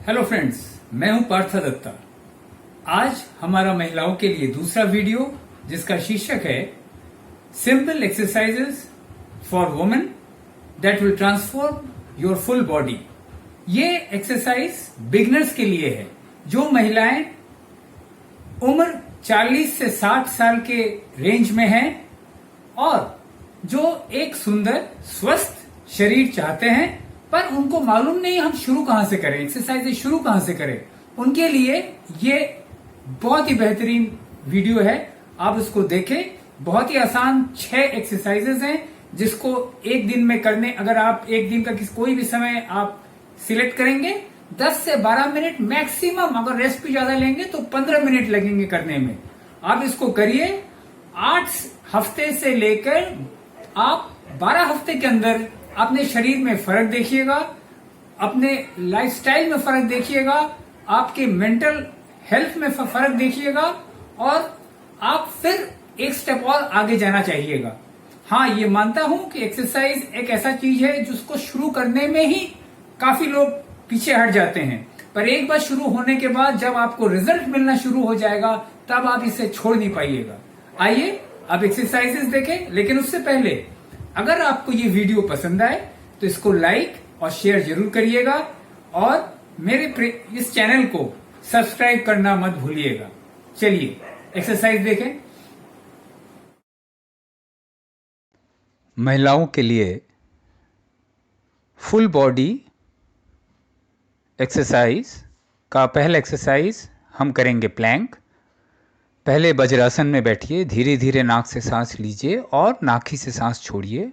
Hello friends, मैं हूं पार्थ दत्ता। आज हमारा महिलाओं के लिए दूसरा वीडियो जिसका शीर्षक है simple exercises for women that will transform your full body. ये एक्सरसाइज बिगनर्स के लिए है, जो महिलाएं उम्र 40 से 60 साल के रेंज में हैं और जो एक सुंदर स्वस्थ शरीर चाहते हैं, पर उनको मालूम नहीं हम शुरू कहां से करें, एक्सरसाइज शुरू कहां से करें। उनके लिए ये बहुत ही बेहतरीन वीडियो है, आप उसको देखें। बहुत ही आसान 6 एक्सरसाइजेस हैं जिसको एक दिन में करने, अगर आप एक दिन का कोई भी समय आप सिलेक्ट करेंगे, 10 से 12 मिनट मैक्सिमम, अगर रेस्ट भी ज्यादा लेंगे तो 15 मिनट लगेंगे करने में। आप इसको करिए। 8 हफ्ते से लेकर आप 12 हफ्ते के अंदर अपने शरीर में फर्क देखिएगा, अपने लाइफस्टाइल में फर्क देखिएगा, आपके मेंटल हेल्थ में फर्क देखिएगा और आप फिर एक स्टेप और आगे जाना चाहिएगा। हाँ, ये मानता हूं कि एक्सरसाइज एक ऐसा चीज है जिसको शुरू करने में ही काफी लोग पीछे हट जाते हैं, पर एक बार शुरू होने के बाद जब आपको रिजल्ट मिलना शुरू हो जाएगा तब आप इसे छोड़ नहीं पाइएगा। आइए अब एक्सरसाइजेस देखें, लेकिन उससे पहले अगर आपको ये वीडियो पसंद आए तो इसको लाइक और शेयर जरूर करिएगा और मेरे इस चैनल को सब्सक्राइब करना मत भूलिएगा। चलिए एक्सरसाइज देखें। महिलाओं के लिए फुल बॉडी एक्सरसाइज का पहला एक्सरसाइज हम करेंगे प्लैंक। पहले वज्रासन में बैठिए, धीरे धीरे नाक से सांस लीजिए और नाखी से सांस छोड़िए।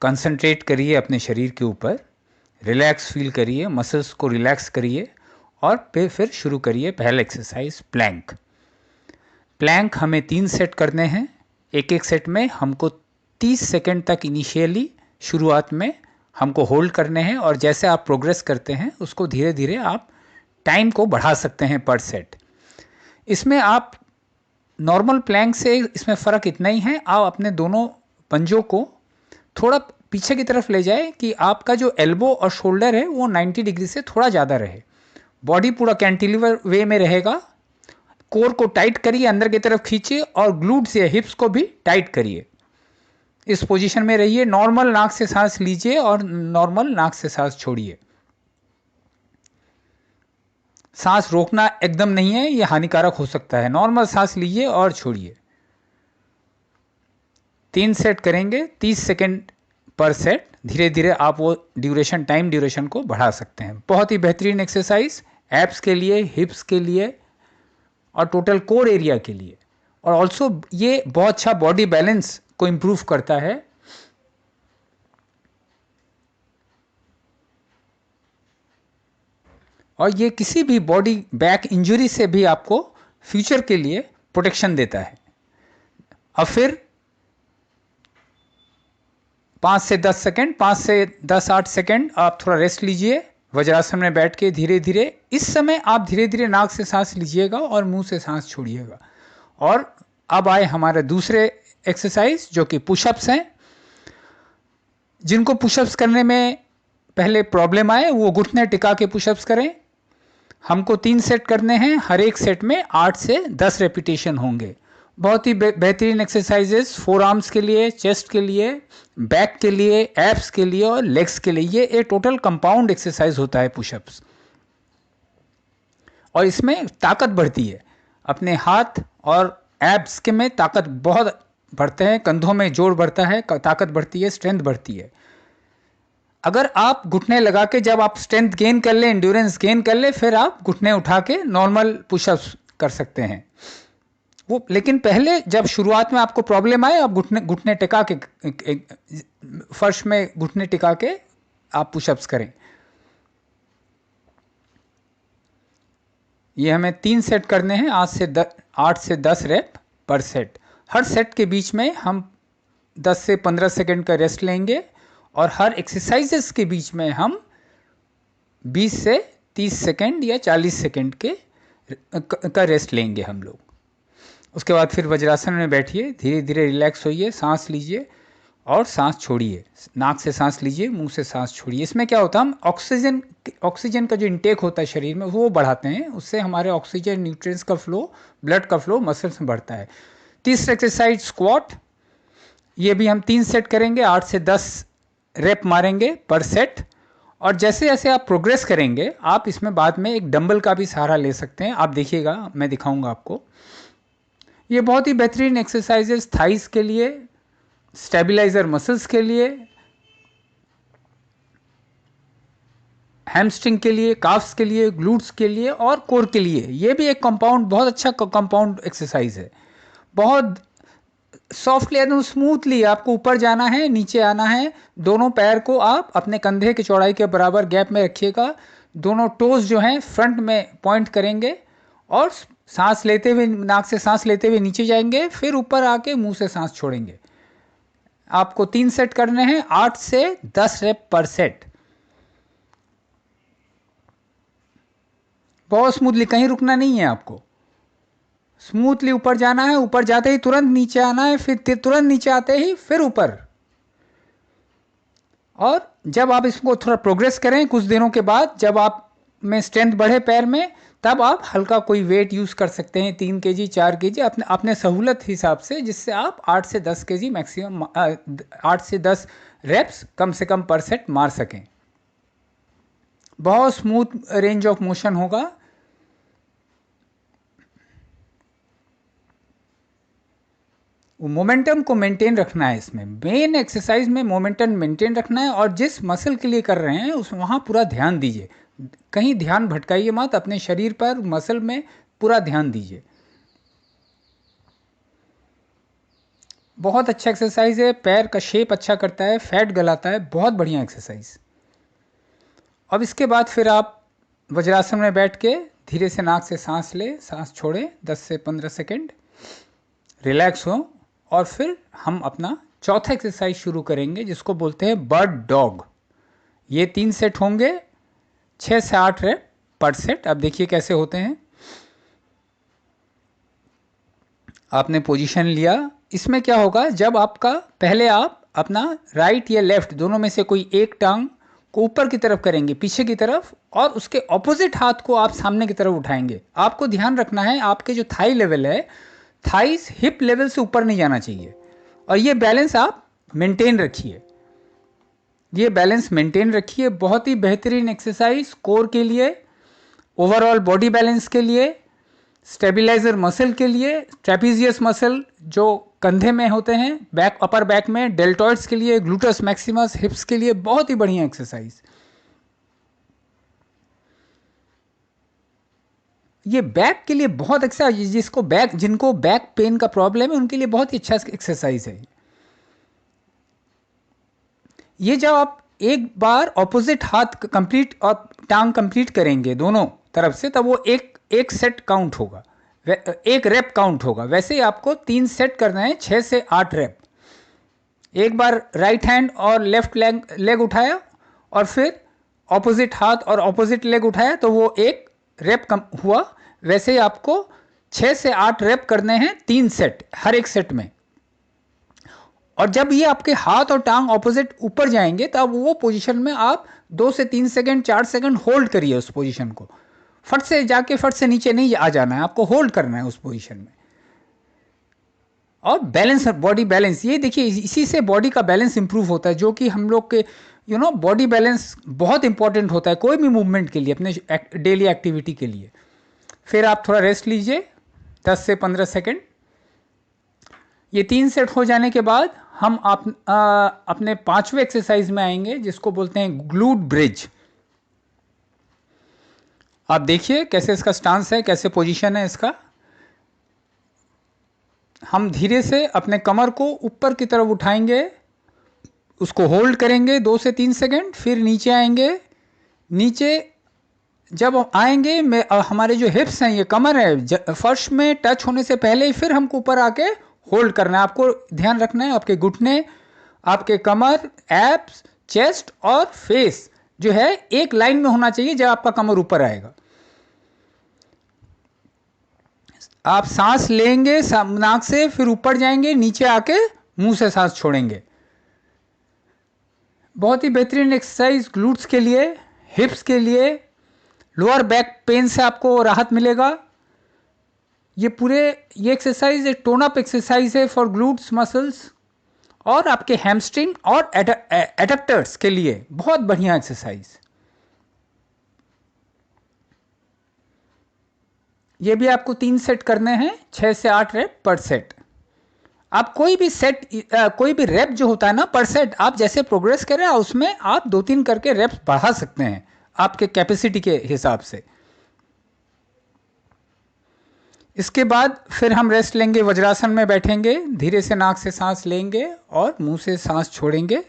कंसंट्रेट करिए अपने शरीर के ऊपर, रिलैक्स फील करिए, मसल्स को रिलैक्स करिए और फिर शुरू करिए पहला एक्सरसाइज प्लैंक। प्लैंक हमें 3 सेट करने हैं। एक एक सेट में हमको 30 सेकेंड तक इनिशियली शुरुआत में हमको होल्ड करने हैं और जैसे आप प्रोग्रेस करते हैं उसको धीरे धीरे आप टाइम को बढ़ा सकते हैं पर सेट। इसमें आप नॉर्मल प्लैंक से इसमें फ़र्क इतना ही है, आप अपने दोनों पंजों को थोड़ा पीछे की तरफ ले जाए कि आपका जो एल्बो और शोल्डर है वो 90 डिग्री से थोड़ा ज़्यादा रहे। बॉडी पूरा कैंटिलीवर वे में रहेगा। कोर को टाइट करिए, अंदर की तरफ खींचिए और ग्लूट्स या हिप्स को भी टाइट करिए। इस पोजीशन में रहिए। नॉर्मल नाक से सांस लीजिए और नॉर्मल नाक से सांस छोड़िए। सांस रोकना एकदम नहीं है, यह हानिकारक हो सकता है। नॉर्मल सांस लीजिए और छोड़िए। 3 सेट करेंगे, 30 सेकेंड पर सेट। धीरे धीरे आप वो टाइम ड्यूरेशन को बढ़ा सकते हैं। बहुत ही बेहतरीन एक्सरसाइज एब्स के लिए, हिप्स के लिए और टोटल कोर एरिया के लिए। और ऑल्सो ये बहुत अच्छा बॉडी बैलेंस को इम्प्रूव करता है। और ये किसी भी बॉडी बैक इंजरी से भी आपको फ्यूचर के लिए प्रोटेक्शन देता है। अब फिर 5 से 10 सेकेंड, 5 से 10-8 सेकेंड आप थोड़ा रेस्ट लीजिए वज्रासन में बैठ के धीरे धीरे। इस समय आप धीरे धीरे नाक से सांस लीजिएगा और मुंह से सांस छोड़िएगा। और अब आए हमारे दूसरे एक्सरसाइज जो कि पुशअप्स हैं। जिनको पुशअप्स करने में पहले प्रॉब्लम आए वो घुटने टिका के पुशअप्स करें। हमको 3 सेट करने हैं, हर एक सेट में 8 से 10 रेपिटेशन होंगे। बहुत ही बेहतरीन एक्सरसाइजेस फोर आर्म्स के लिए, चेस्ट के लिए, बैक के लिए, एब्स के लिए और लेग्स के लिए। ये एक टोटल कंपाउंड एक्सरसाइज होता है पुशअप्स। और इसमें ताकत बढ़ती है। अपने हाथ और एब्स के में ताकत बहुत बढ़ते हैं, कंधों में जोर बढ़ता है, ताकत बढ़ती है, स्ट्रेंथ बढ़ती है। अगर आप घुटने लगा के जब आप स्ट्रेंथ गेन कर ले, एंड्योरेंस गेन कर ले, फिर आप घुटने उठा के नॉर्मल पुशअप्स कर सकते हैं वो। लेकिन पहले जब शुरुआत में आपको प्रॉब्लम आए, आप घुटने टिका के फर्श में घुटने टिका के आप पुशअप्स करें। ये हमें 3 सेट करने हैं, 8 से 10 रेप पर सेट। हर सेट के बीच में हम 10 से 15 सेकेंड का रेस्ट लेंगे और हर एक्सरसाइजेस के बीच में हम 20 से 30 सेकेंड या 40 सेकेंड का रेस्ट लेंगे हम लोग। उसके बाद फिर वज्रासन में बैठिए, धीरे धीरे रिलैक्स होइए, सांस लीजिए और सांस छोड़िए। नाक से सांस लीजिए, मुंह से सांस छोड़िए। इसमें क्या होता है, हम ऑक्सीजन का जो इंटेक होता है शरीर में वो बढ़ाते हैं। उससे हमारे ऑक्सीजन न्यूट्रिएंट्स का फ्लो, ब्लड का फ्लो मसल्स में बढ़ता है। तीसरा एक्सरसाइज स्क्वाट। ये भी हम 3 सेट करेंगे, 8 से 10 रेप मारेंगे पर सेट। और जैसे जैसे आप प्रोग्रेस करेंगे, आप इसमें बाद में एक डंबल का भी सहारा ले सकते हैं। आप देखिएगा, मैं दिखाऊंगा आपको। ये बहुत ही बेहतरीन एक्सरसाइजेस थाइस के लिए, स्टेबलाइजर मसल्स के लिए, हैमस्ट्रिंग के लिए, काफ्स के लिए, ग्लूट्स के लिए और कोर के लिए। ये भी एक कंपाउंड, बहुत अच्छा कंपाउंड एक्सरसाइज है। बहुत सॉफ्टली, एकदम स्मूथली आपको ऊपर जाना है, नीचे आना है। दोनों पैर को आप अपने कंधे की चौड़ाई के बराबर गैप में रखिएगा। दोनों टोज जो हैं फ्रंट में पॉइंट करेंगे और सांस लेते हुए, नाक से सांस लेते हुए नीचे जाएंगे, फिर ऊपर आके मुंह से सांस छोड़ेंगे। आपको 3 सेट करने हैं, 8 से 10 रेप पर सेट। बहुत स्मूथली, कहीं रुकना नहीं है आपको। स्मूथली ऊपर जाना है, ऊपर जाते ही तुरंत नीचे आना है, फिर तुरंत नीचे आते ही फिर ऊपर। और जब आप इसको थोड़ा प्रोग्रेस करें कुछ दिनों के बाद, जब आप में स्ट्रेंथ बढ़े पैर में, तब आप हल्का कोई वेट यूज कर सकते हैं, 3 केजी 4 केजी, अपने अपने सहूलत हिसाब से, जिससे आप 8 से 10 केजी मैक्सिमम, 8 से 10 रेप्स कम से कम पर सेट मार सकें। बहुत स्मूथ रेंज ऑफ मोशन होगा। मोमेंटम को मेंटेन रखना है। इसमें मेन एक्सरसाइज में मोमेंटम मेंटेन रखना है, और जिस मसल के लिए कर रहे हैं उस वहाँ पूरा ध्यान दीजिए। कहीं ध्यान भटकाइए मत, अपने शरीर पर, मसल में पूरा ध्यान दीजिए। बहुत अच्छा एक्सरसाइज है, पैर का शेप अच्छा करता है, फैट गलाता है, बहुत बढ़िया एक्सरसाइज। अब इसके बाद फिर आप वज्रासन में बैठ के धीरे से नाक से सांस ले, सांस छोड़े 10 से 15 सेकेंड, रिलैक्स हो। और फिर हम अपना चौथा एक्सरसाइज शुरू करेंगे, जिसको बोलते हैं बर्ड डॉग। ये 3 सेट होंगे, 6 से 8 रेप पर सेट। अब देखिए कैसे होते हैं। आपने पोजीशन लिया। इसमें क्या होगा, जब आपका, पहले आप अपना राइट या लेफ्ट दोनों में से कोई एक टांग को ऊपर की तरफ करेंगे, पीछे की तरफ, और उसके ऑपोजिट हाथ को आप सामने की तरफ उठाएंगे। आपको ध्यान रखना है, आपके जो थाई लेवल है, थाइस हिप लेवल से ऊपर नहीं जाना चाहिए। और ये बैलेंस आप मेंटेन रखिए, ये बैलेंस मेंटेन रखिए। बहुत ही बेहतरीन एक्सरसाइज कोर के लिए, ओवरऑल बॉडी बैलेंस के लिए, स्टेबिलाइजर मसल के लिए, ट्रेपीजियस मसल जो कंधे में होते हैं, बैक, अपर बैक में, डेल्टॉइड्स के लिए, ग्लूटस मैक्सिमस, हिप्स के लिए बहुत ही बढ़िया एक्सरसाइज। ये बैक के लिए बहुत अच्छा, जिनको बैक पेन का प्रॉब्लम है उनके लिए बहुत ही अच्छा एक्सरसाइज है। ये जब आप एक बार ऑपोजिट हाथ कंप्लीट और टांग कंप्लीट करेंगे दोनों तरफ से, तब वो एक सेट काउंट होगा, एक रेप काउंट होगा। वैसे ही आपको 3 सेट करना है, 6 से 8 रेप। एक बार राइट हैंड और लेफ्ट लेग उठाया, और फिर ऑपोजिट हाथ और ऑपोजिट लेग उठाया, तो वो एक रेप कम हुआ। वैसे ही आपको 6 से 8 रेप करने हैं, 3 सेट हर एक सेट में। और जब ये आपके हाथ और टांग ऑपोजिट ऊपर जाएंगे, तब वो पोजीशन में आप 2 से 3 सेकंड 4 सेकंड होल्ड करिए उस पोजीशन को। फट से जाके फट से नीचे नहीं आ जाना है, आपको होल्ड करना है उस पोजीशन में। और बैलेंस, बॉडी बैलेंस, ये देखिए, इसी से बॉडी का बैलेंस इंप्रूव होता है, जो कि हम लोग के बॉडी बैलेंस बहुत इंपॉर्टेंट होता है कोई भी मूवमेंट के लिए, अपने डेली एक्टिविटी के लिए। फिर आप थोड़ा रेस्ट लीजिए 10 से 15 सेकंड। ये 3 सेट हो जाने के बाद हम अपने 5वें एक्सरसाइज में आएंगे, जिसको बोलते हैं ग्लूट ब्रिज। आप देखिए कैसे इसका स्टांस है, कैसे पोजीशन है इसका। हम धीरे से अपने कमर को ऊपर की तरफ उठाएंगे, उसको होल्ड करेंगे 2 से 3 सेकंड, फिर नीचे आएंगे। नीचे जब आएंगे, हमारे जो हिप्स हैं, ये कमर है, फर्श में टच होने से पहले ही फिर हमको ऊपर आके होल्ड करना है। आपको ध्यान रखना है, आपके घुटने, आपके कमर, एब्स, चेस्ट और फेस जो है एक लाइन में होना चाहिए जब आपका कमर ऊपर आएगा। आप सांस लेंगे नाक से, फिर ऊपर जाएंगे, नीचे आके मुंह से सांस छोड़ेंगे। बहुत ही बेहतरीन एक्सरसाइज ग्लूट्स के लिए, हिप्स के लिए, लोअर बैक पेन से आपको राहत मिलेगा। ये एक्सरसाइज एक टोन अप एक्सरसाइज है फॉर ग्लूट्स मसल्स और आपके हैमस्ट्रिंग और एडक्टर्स के लिए बहुत बढ़िया एक्सरसाइज। ये भी आपको 3 सेट करने हैं, 6 से 8 रेप पर सेट। आप कोई भी रेप जो होता है ना पर सेट, आप जैसे प्रोग्रेस करें उसमें आप 2-3 करके रेप्स बढ़ा सकते हैं आपके कैपेसिटी के हिसाब से। इसके बाद फिर हम रेस्ट लेंगे, वज्रासन में बैठेंगे, धीरे से नाक से सांस लेंगे और मुंह से सांस छोड़ेंगे।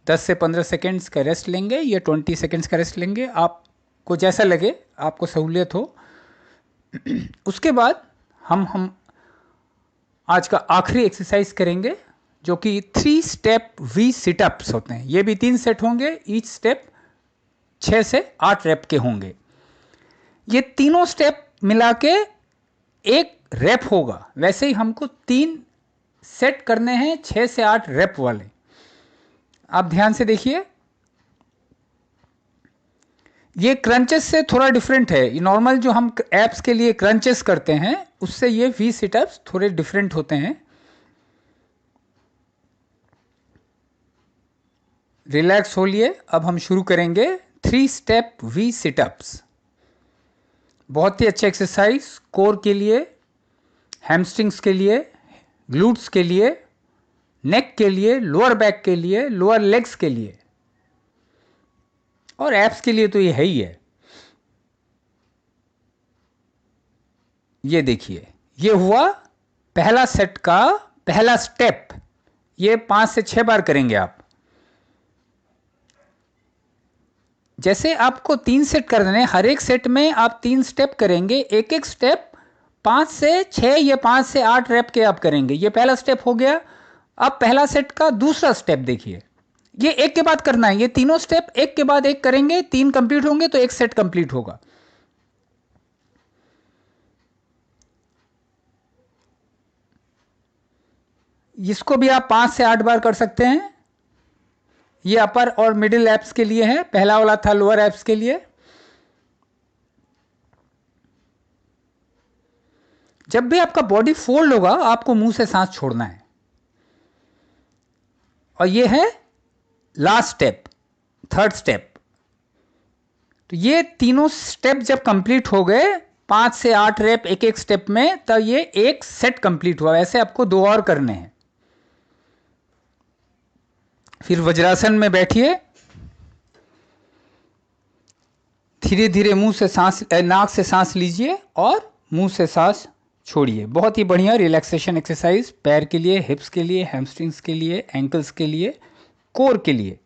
10 से 15 सेकेंड्स का रेस्ट लेंगे या 20 सेकेंड्स का रेस्ट लेंगे, आपको जैसा लगे, आपको सहूलियत हो। उसके बाद हम आज का आखिरी एक्सरसाइज करेंगे जो कि 3 स्टेप वी सिटअप्स होते हैं। ये भी 3 सेट होंगे, ईच स्टेप 6 से 8 रेप के होंगे। ये तीनों स्टेप मिला के एक रेप होगा। वैसे ही हमको 3 सेट करने हैं 6 से 8 रेप वाले। आप ध्यान से देखिए, ये क्रंचेस से थोड़ा डिफरेंट है। ये नॉर्मल जो हम एप्स के लिए क्रंचेस करते हैं उससे ये वी सिटअप्स थोड़े डिफरेंट होते हैं। रिलैक्स होइए, अब हम शुरू करेंगे 3 स्टेप वी सिटअप्स। बहुत ही अच्छे एक्सरसाइज कोर के लिए, हैमस्ट्रिंग्स के लिए, ग्लूट्स के लिए, नेक के लिए, लोअर बैक के लिए, लोअर लेग्स के लिए और एप्स के लिए तो ये है ही है। ये देखिए, ये हुआ पहला सेट का पहला स्टेप। ये 5 से 6 बार करेंगे आप। जैसे आपको 3 सेट कर देने, हर एक सेट में आप 3 स्टेप करेंगे। एक एक स्टेप 5 से 6 या 5 से 8 रेप के आप करेंगे। ये पहला स्टेप हो गया। अब पहला सेट का दूसरा स्टेप देखिए, ये एक के बाद करना है। ये तीनों स्टेप एक के बाद एक करेंगे, 3 कंप्लीट होंगे तो एक सेट कंप्लीट होगा। इसको भी आप 5 से 8 बार कर सकते हैं। ये अपर और मिडिल एप्स के लिए है, पहला वाला था लोअर एप्स के लिए। जब भी आपका बॉडी फोल्ड होगा आपको मुंह से सांस छोड़ना है। और ये है लास्ट स्टेप, थर्ड स्टेप। तो ये तीनों स्टेप जब कंप्लीट हो गए, 5 से 8 रेप एक एक स्टेप में, तब ये एक सेट कंप्लीट हुआ। ऐसे आपको 2 और करने हैं। फिर वज्रासन में बैठिए, धीरे धीरे मुंह से सांस, नाक से सांस लीजिए और मुंह से सांस छोड़िए। बहुत ही बढ़िया रिलैक्सेशन एक्सरसाइज पैर के लिए, हिप्स के लिए, हैमस्ट्रिंग्स के लिए, एंकल्स के लिए, कोर के लिए।